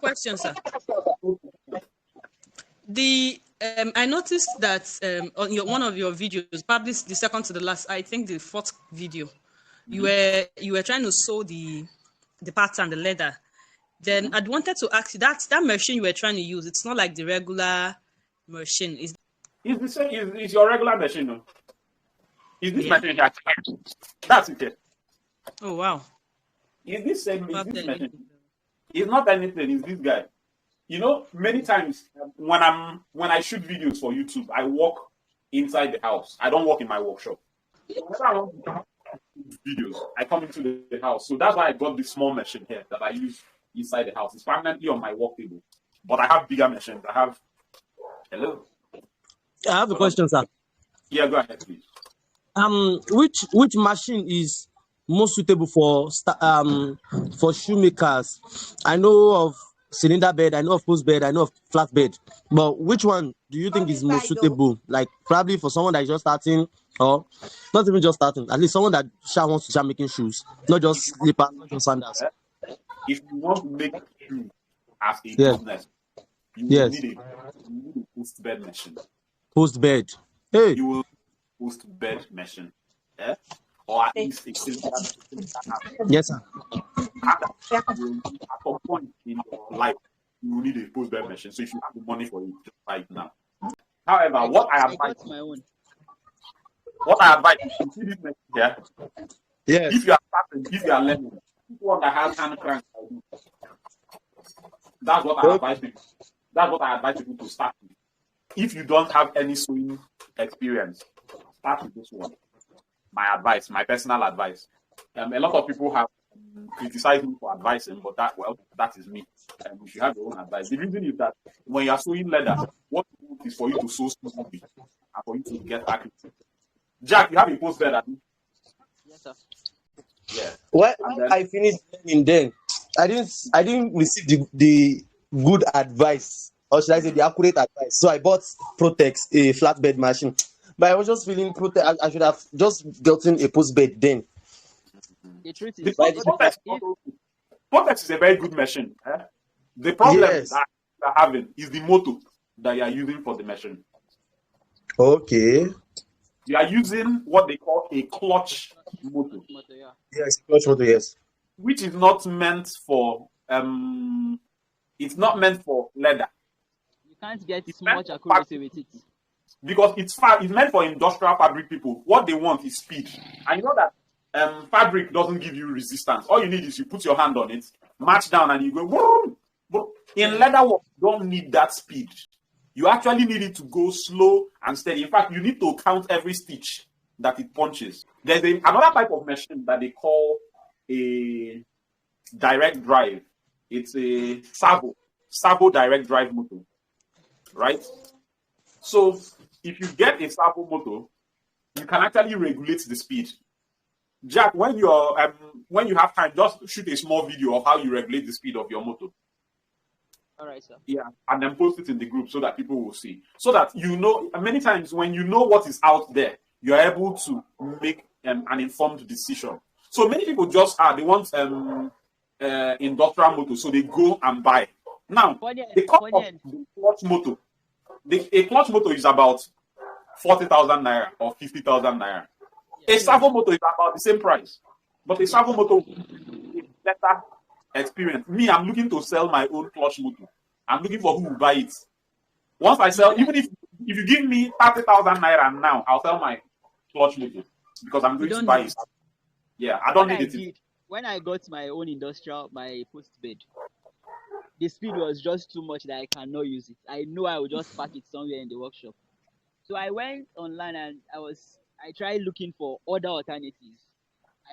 question, sir. I noticed that on one of your videos, probably the second to the last, I think the fourth video, you were trying to sew the pattern, the leather. Then I wanted to ask you that machine you were trying to use, it's not like the regular machine. It's the same. It's your regular machine, no? It's this machine here. That's it. Oh wow! It's this same. It's this machine. It's not anything. It's this guy. You know, many times when I shoot videos for YouTube, I walk inside the house. I don't work in my workshop. Whenever I want to videos, I come into the house. So that's why I got this small machine here that I use inside the house. It's permanently on my work table. But I have bigger machines. I have. Hello. I have a question, sir. Yeah, go ahead, please. Which machine is most suitable for shoemakers? I know of cylinder bed, I know of post bed, I know of flat bed, but which one do you think is most suitable? Like probably for someone that is just starting, or not even just starting, at least someone that wants to start making shoes, not just slippers, not just sandals. If you want to make shoes as a business, you need a post bed machine. Post bed. Hey. You will post bed machine. Yeah? Or at least a cylinder. Yes, sir. At some point in your life, you will need a post bed machine. So if you have the money for it, just buy it now. However, what I advise is to see this machine here. Yes. If you are starting, if you are learning, one that has hand cranks, that's what I advise people. That's what I advise people to start with. If you don't have any sewing experience, start with this one. My advice, my personal advice. A lot of people have criticized me for advising, but that is me. You should have your own advice. The reason is that when you are sewing leather, what you want is for you to sew smoothly and for you to get accurate. Jack, you have a post bed, yes, sir. Yeah. Well, I finished learning then. I didn't receive the good advice, or should I say the accurate advice. So I bought Protex, a flatbed machine. But I was just feeling Protex. I should have just gotten a post bed then. The truth is, is, Protex is a very good machine. Eh? The problem that you are having is the motor that you are using for the machine. Okay. You are using what they call a clutch motor. Yes, clutch motor, yes. Which is not meant for it's not meant for leather. You can't get much accuracy with it. Because it's meant for industrial fabric people. What they want is speed. And you know that fabric doesn't give you resistance. All you need is you put your hand on it, march down, and you go whoom. But in leather work, you don't need that speed. You actually need it to go slow and steady. In fact, you need to count every stitch that it punches. There's another type of machine that they call a direct drive. It's a servo direct drive motor, right? So if you get a servo motor, you can actually regulate the speed. Jack, when you have time, just shoot a small video of how you regulate the speed of your motor. All right, sir. Yeah, and then post it in the group so that people will see. So that you know, many times when you know what is out there, you're able to make an informed decision. So many people just they want industrial motor, so they go and buy. Now, the cost of the clutch motor, a clutch motor is about 40,000 naira or 50,000 naira. A servo motor is about the same price, but a servo motor is better experience. Me, I'm looking to sell my own clutch motor. I'm looking for who will buy it. Once I sell, even if you give me 30,000 naira now, I'll sell my clutch motor because I'm going to buy it. Yeah, I don't need it. When I got my own my post bed, the speed was just too much that I cannot use it. I know I will just park it somewhere in the workshop. So I went online and I tried looking for other alternatives.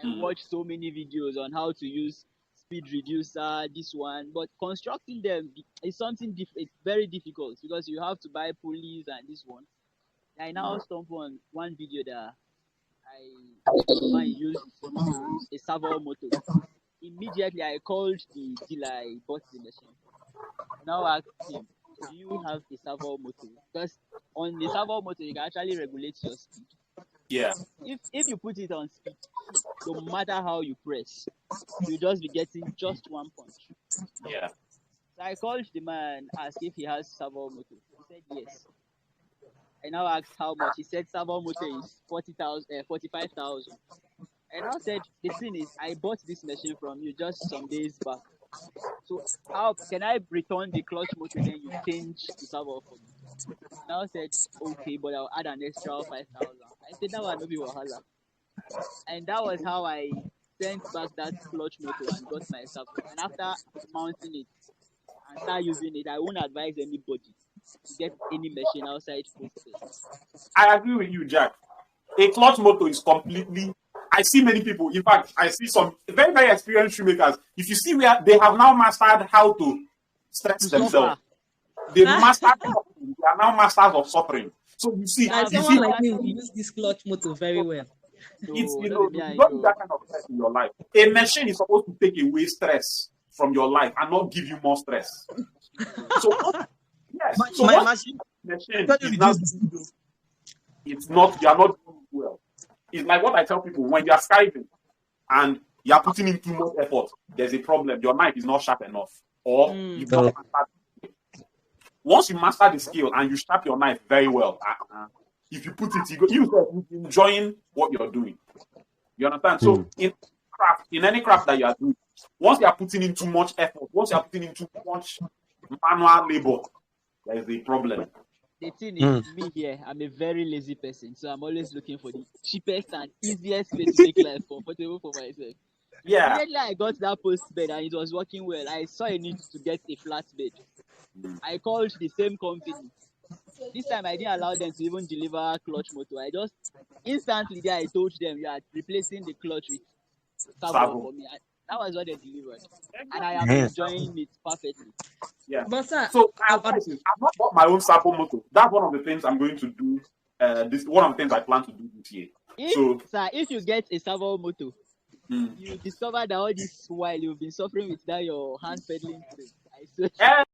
I watched so many videos on how to use speed reducer, this one, but constructing them is something it's very difficult because you have to buy pulleys and this one. I now stumbled on one video that I used a servo motor. Immediately I called the dealer I bought the machine. Now I asked him, do you have a servo motor? Because on the servo motor you can actually regulate your speed. Yeah. If you put it on speed, no matter how you press, you just be getting just one punch. Yeah. So I I called the man, asked if he has servo motor. He said yes. I now asked how much. He said servo motor is 45,000. And I said, the thing is, I bought this machine from you just some days back. So how can I return the clutch motor then you change the servo for me? Now said, okay, but I'll add an extra 5,000. I said that would be wahala. And that was how I sent back that clutch motor and got my servo. And after mounting it and start using it, I won't advise anybody to get any machine outside Postbed. I agree with you, Jack. A clutch motor is completely. I see many people. In fact, I see some very, very experienced shoemakers. If you see where they have now mastered how to stress themselves, they mastered. They are now masters of suffering. So you see, Like you someone see, like me who use this clutch motor very well. it's you No, know you don't need that kind of stress in your life. A machine is supposed to take away stress from your life and not give you more stress. So yes, so My what machine. machine Tell you is now, reduce the speed, though. it's not you are not doing it well. It's like what I tell people when you are skiving and you are putting in too much effort. There's a problem. Your knife is not sharp enough, or you've not mastered the skill. Once you master the skill and you sharp your knife very well, if you put it, you're enjoying what you're doing. You understand? So in any craft that you are doing, once you are putting in too much effort, once you are putting in too much manual labor, there is a problem. The thing is, me here, I'm a very lazy person, so I'm always looking for the cheapest and easiest way to make life comfortable for myself. Yeah. Immediately I got that post bed and it was working well, I saw a need to get a flat bed. I called the same company. This time I didn't allow them to even deliver clutch motor. I just instantly there I told them you are replacing the clutch with servo for me. That was what they delivered, and I am enjoying it perfectly. Yeah. But sir, So I've not bought my own servo motor. That's one of the things I'm going to do. This one of the things I plan to do this year. If you get a servo motor, you discover that all this while you've been suffering with that your hand pedaling thing. I swear.